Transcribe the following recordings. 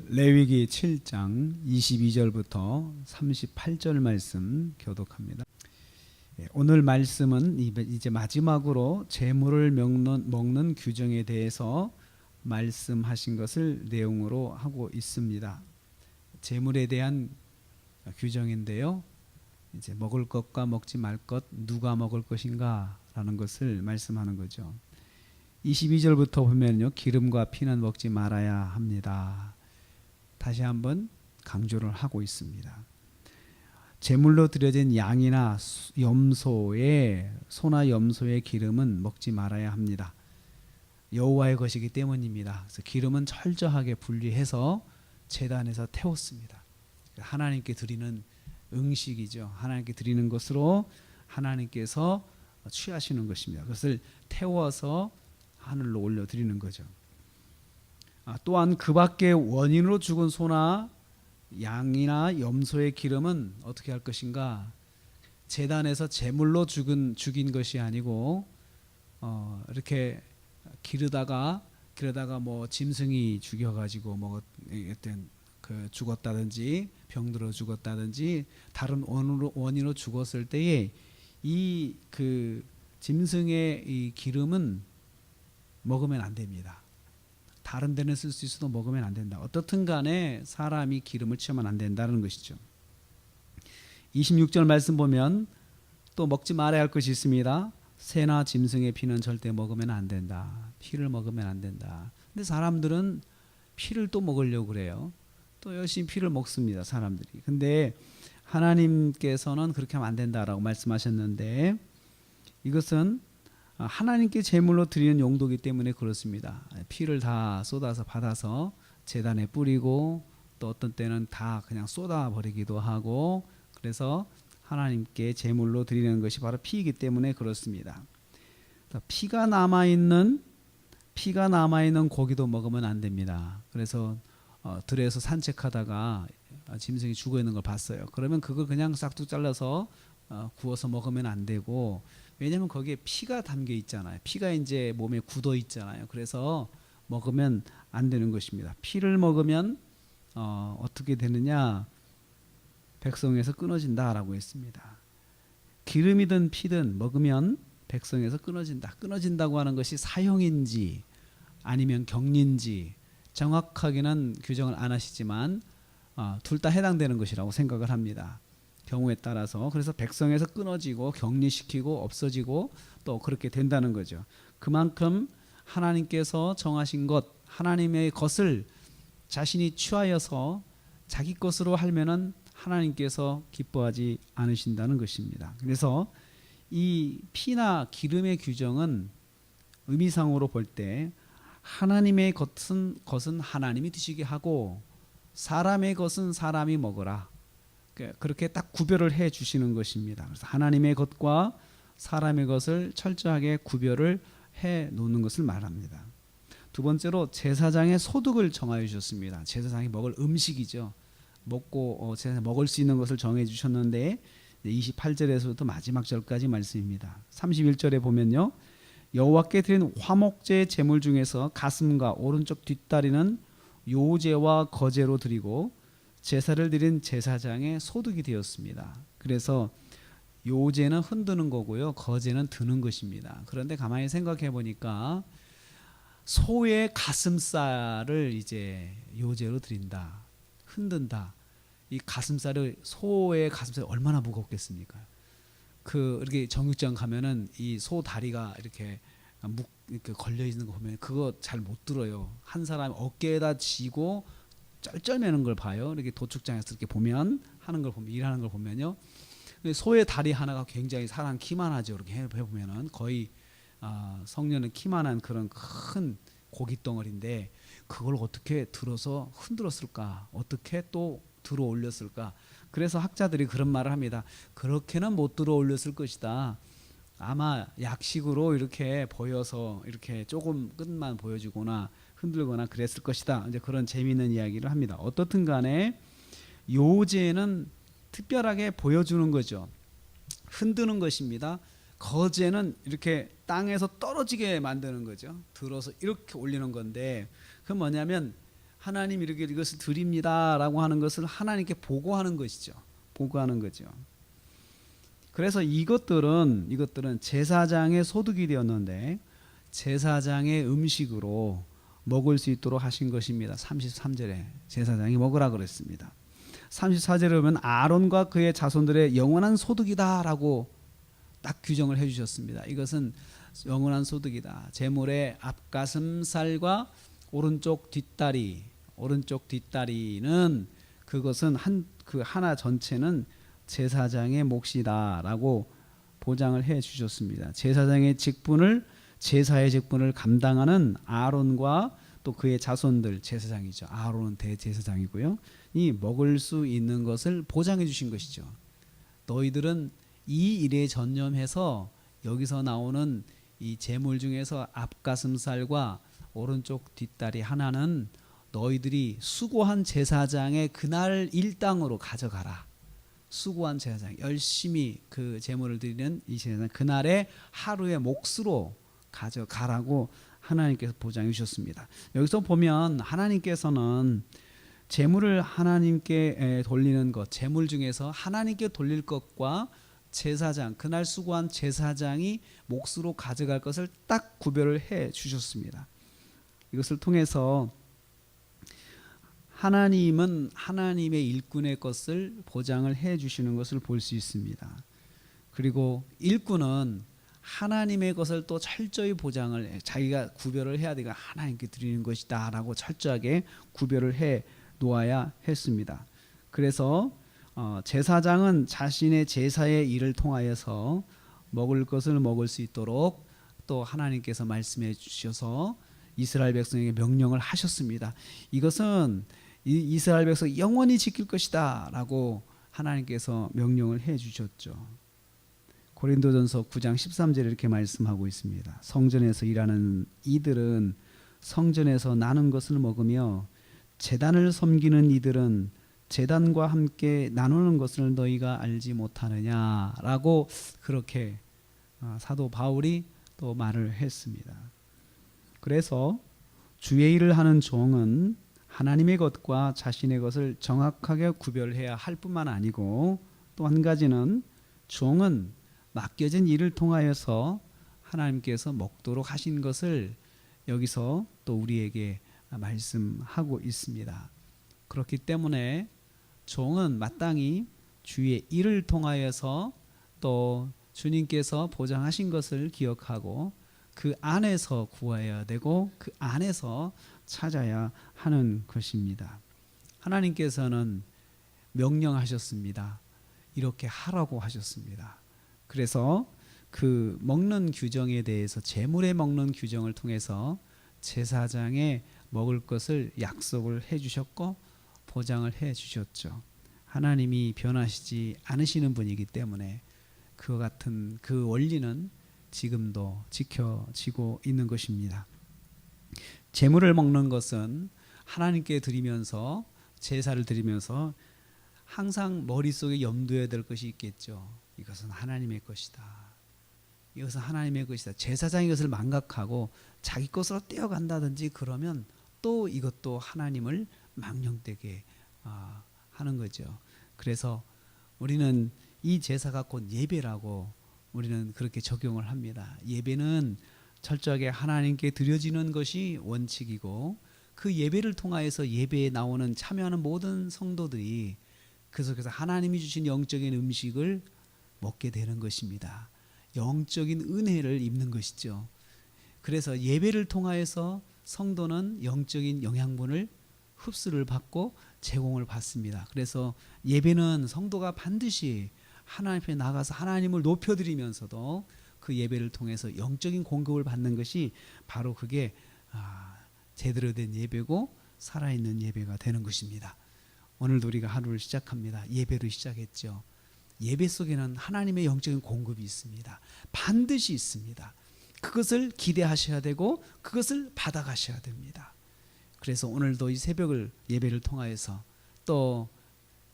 레위기 7장 22절부터 38절 말씀 교독합니다. 오늘 말씀은 이제 마지막으로 제물을 먹는 규정에 대해서 말씀하신 것을 내용으로 하고 있습니다. 제물에 대한 규정인데요. 이제 먹을 것과 먹지 말 것, 누가 먹을 것인가라는 것을 말씀하는 거죠. 22절부터 보면요, 기름과 피는 먹지 말아야 합니다. 다시 한번 강조를 하고 있습니다. 제물로 드려진 양이나 염소의 소나 염소의 기름은 먹지 말아야 합니다. 여호와의 것이기 때문입니다. 그래서 기름은 철저하게 분리해서 제단에서 태웠습니다. 하나님께 드리는 음식이죠. 하나님께 드리는 것으로 하나님께서 취하시는 것입니다. 그것을 태워서 하늘로 올려드리는 거죠. 또한 그 밖에 원인으로 죽은 소나 양이나 염소의 기름은 어떻게 할 것인가? 제단에서 제물로 죽인 것이 아니고 이렇게 기르다가 뭐 짐승이 죽여가지고 뭐 어떤 죽었다든지 병들어 죽었다든지 다른 원인으로 죽었을 때에 이 짐승의 이 기름은 먹으면 안 됩니다. 다른 데는 쓸 수 있어도 먹으면 안 된다. 어떻든 간에 사람이 기름을 취하면 안 된다는 것이죠. 26절 말씀 보면 또 먹지 말아야 할 것이 있습니다. 새나 짐승의 피는 절대 먹으면 안 된다. 피를 먹으면 안 된다. 근데 사람들은 피를 또 먹으려고 그래요. 또 열심히 피를 먹습니다, 사람들이. 근데 하나님께서는 그렇게 하면 안 된다라고 말씀하셨는데, 이것은 하나님께 제물로 드리는 용도이기 때문에 그렇습니다. 피를 다 쏟아서 받아서 제단에 뿌리고 또 어떤 때는 다 그냥 쏟아 버리기도 하고, 그래서 하나님께 제물로 드리는 것이 바로 피이기 때문에 그렇습니다. 피가 남아있는 고기도 먹으면 안 됩니다. 그래서 들에서 산책하다가 짐승이 죽어 있는 걸 봤어요. 그러면 그걸 그냥 싹둑 잘라서 구워서 먹으면 안 되고, 왜냐하면 거기에 피가 담겨 있잖아요. 피가 이제 몸에 굳어 있잖아요. 그래서 먹으면 안 되는 것입니다. 피를 먹으면 어떻게 되느냐? 백성에서 끊어진다라고 했습니다. 기름이든 피든 먹으면 백성에서 끊어진다. 끊어진다고 하는 것이 사형인지 아니면 격리인지 정확하게는 규정을 안 하시지만 둘 다 해당되는 것이라고 생각을 합니다. 경우에 따라서. 그래서 백성에서 끊어지고 격리시키고 없어지고 또 그렇게 된다는 거죠. 그만큼 하나님께서 정하신 것, 하나님의 것을 자신이 취하여서 자기 것으로 하면은 하나님께서 기뻐하지 않으신다는 것입니다. 그래서 이 피나 기름의 규정은 의미상으로 볼 때 하나님의 것은 하나님이 드시게 하고 사람의 것은 사람이 먹어라. 그렇게 딱 구별을 해 주시는 것입니다. 그래서 하나님의 것과 사람의 것을 철저하게 구별을 해 놓는 것을 말합니다. 두 번째로 제사장의 소득을 정하여 주셨습니다. 제사장이 먹을 음식이죠. 제사장이 먹을 수 있는 것을 정해 주셨는데 28절에서부터 마지막 절까지 말씀입니다. 31절에 보면요, 여호와께 드린 화목제 제물 중에서 가슴과 오른쪽 뒷다리는 요제와 거제로 드리고 제사를 드린 제사장의 소득이 되었습니다. 그래서 요제는 흔드는 거고요, 거제는 드는 것입니다. 그런데 가만히 생각해 보니까 소의 가슴살을 이제 요제로 드린다, 흔든다. 이 소의 가슴살이 얼마나 무겁겠습니까? 이렇게 정육점 가면은 이 소 다리가 이렇게 걸려 있는 거 보면 그거 잘 못 들어요. 한 사람 어깨에다 쥐고 쩔쩔매는 걸 봐요. 이렇게 도축장에서 이렇게 일하는 걸 보면요. 소의 다리 하나가 굉장히 사람 키만하죠. 이렇게 해보면은 거의 성년은 키만한 그런 큰 고기 덩어리인데 그걸 어떻게 들어서 흔들었을까? 어떻게 또 들어 올렸을까? 그래서 학자들이 그런 말을 합니다. 그렇게는 못 들어 올렸을 것이다. 아마 약식으로 이렇게 보여서 이렇게 조금 끝만 보여주거나 흔들거나 그랬을 것이다. 이제 그런 재미있는 이야기를 합니다. 어떻든 간에 요제는 특별하게 보여주는 거죠. 흔드는 것입니다. 거제는 이렇게 땅에서 떨어지게 만드는 거죠. 들어서 이렇게 올리는 건데, 그건 뭐냐면 하나님 이렇게 이것을 드립니다라고 하는 것을 하나님께 보고하는 것이죠. 보고하는 거죠. 그래서 이것들은 제사장의 소득이 되었는데 제사장의 음식으로 먹을 수 있도록 하신 것입니다. 33절에 제사장이 먹으라 그랬습니다. 34절에 보면 아론과 그의 자손들의 영원한 소득이다라고 딱 규정을 해주셨습니다. 이것은 영원한 소득이다. 제물의 앞가슴살과 오른쪽 뒷다리는 그것은 그 하나 전체는 제사장의 몫이다라고 보장을 해 주셨습니다. 제사의 직분을 감당하는 아론과 또 그의 자손들, 제사장이죠. 아론은 대제사장이고요. 이 먹을 수 있는 것을 보장해 주신 것이죠. 너희들은 이 일에 전념해서 여기서 나오는 이 제물 중에서 앞가슴살과 오른쪽 뒷다리 하나는 너희들이 수고한 제사장의 그날 일당으로 가져가라. 수고한 제사장, 열심히 그 제물을 드리는 이 제사장 그날의 하루의 몫으로 가져가라고 하나님께서 보장해 주셨습니다. 여기서 보면 하나님께서는 제물을 하나님께 돌리는 것, 제물 중에서 하나님께 돌릴 것과 제사장, 그날 수고한 제사장이 몫으로 가져갈 것을 딱 구별을 해 주셨습니다. 이것을 통해서 하나님은 하나님의 일꾼의 것을 보장을 해 주시는 것을 볼 수 있습니다. 그리고 일꾼은 하나님의 것을 또 철저히 보장을 자기가 구별을 해야 되고 하나님께 드리는 것이다 라고 철저하게 구별을 해 놓아야 했습니다. 그래서 제사장은 자신의 제사의 일을 통하여서 먹을 것을 먹을 수 있도록 또 하나님께서 말씀해 주셔서 이스라엘 백성에게 명령을 하셨습니다. 이것은 이스라엘 백성 영원히 지킬 것이다 라고 하나님께서 명령을 해 주셨죠. 고린도전서 9장 13절에 이렇게 말씀하고 있습니다. 성전에서 일하는 이들은 성전에서 나는 것을 먹으며 제단을 섬기는 이들은 제단과 함께 나누는 것을 너희가 알지 못하느냐라고 그렇게 사도 바울이 또 말을 했습니다. 그래서 주의 일을 하는 종은 하나님의 것과 자신의 것을 정확하게 구별해야 할 뿐만 아니고 또 한 가지는 종은 맡겨진 일을 통하여서 하나님께서 먹도록 하신 것을 여기서 또 우리에게 말씀하고 있습니다. 그렇기 때문에 종은 마땅히 주의 일을 통하여서 또 주님께서 보장하신 것을 기억하고 그 안에서 구해야 되고 그 안에서 찾아야 하는 것입니다. 하나님께서는 명령하셨습니다. 이렇게 하라고 하셨습니다. 그래서 그 먹는 규정에 대해서 제물에 먹는 규정을 통해서 제사장의 먹을 것을 약속을 해 주셨고 보장을 해 주셨죠. 하나님이 변하시지 않으시는 분이기 때문에 그와 같은 그 원리는 지금도 지켜지고 있는 것입니다. 제물을 먹는 것은 하나님께 드리면서 제사를 드리면서 항상 머릿속에 염두해야 될 것이 있겠죠. 이것은 하나님의 것이다. 이것은 하나님의 것이다. 제사장이 이것을 망각하고 자기 것으로 떼어간다든지 그러면 또 이것도 하나님을 망령되게 하는 거죠. 그래서 우리는 이 제사가 곧 예배라고 우리는 그렇게 적용을 합니다. 예배는 철저하게 하나님께 드려지는 것이 원칙이고 그 예배를 통하여서 예배에 나오는 참여하는 모든 성도들이 그 속에서 하나님이 주신 영적인 음식을 먹게 되는 것입니다. 영적인 은혜를 입는 것이죠. 그래서 예배를 통하여서 성도는 영적인 영양분을 흡수를 받고 제공을 받습니다. 그래서 예배는 성도가 반드시 하나님 앞에 나가서 하나님을 높여드리면서도 그 예배를 통해서 영적인 공급을 받는 것이 바로 그게 제대로 된 예배고 살아있는 예배가 되는 것입니다. 오늘도 우리가 하루를 시작합니다. 예배로 시작했죠. 예배 속에는 하나님의 영적인 공급이 있습니다. 반드시 있습니다. 그것을 기대하셔야 되고 그것을 받아가셔야 됩니다. 그래서 오늘도 이 새벽을 예배를 통하여서 또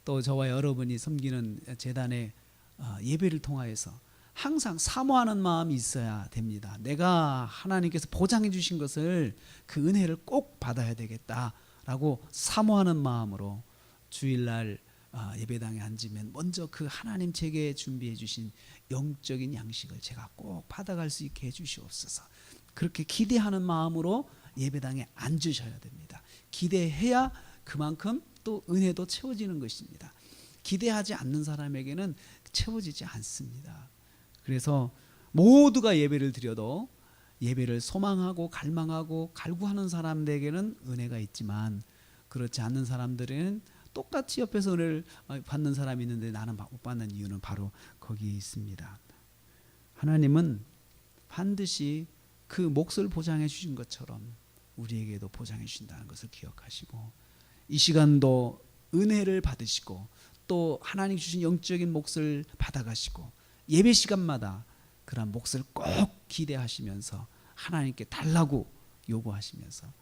저와 여러분이 섬기는 제단의 예배를 통하여서 항상 사모하는 마음이 있어야 됩니다. 내가 하나님께서 보장해 주신 것을 그 은혜를 꼭 받아야 되겠다 라고 사모하는 마음으로 주일날 예배당에 앉으면 먼저 그 하나님 제게 준비해 주신 영적인 양식을 제가 꼭 받아갈 수 있게 해주시옵소서. 그렇게 기대하는 마음으로 예배당에 앉으셔야 됩니다. 기대해야 그만큼 또 은혜도 채워지는 것입니다. 기대하지 않는 사람에게는 채워지지 않습니다. 그래서 모두가 예배를 드려도 예배를 소망하고 갈망하고 갈구하는 사람들에게는 은혜가 있지만 그렇지 않는 사람들은 똑같이 옆에서 은혜를 받는 사람이 있는데 나는 못 받는 이유는 바로 거기에 있습니다. 하나님은 반드시 그 몫을 보장해 주신 것처럼 우리에게도 보장해 주신다는 것을 기억하시고 이 시간도 은혜를 받으시고 또 하나님 주신 영적인 몫을 받아가시고 예배 시간마다 그런 몫을 꼭 기대하시면서 하나님께 달라고 요구하시면서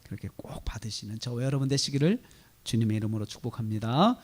그렇게 꼭 받으시는 저와 여러분 되시기를 주님의 이름으로 축복합니다.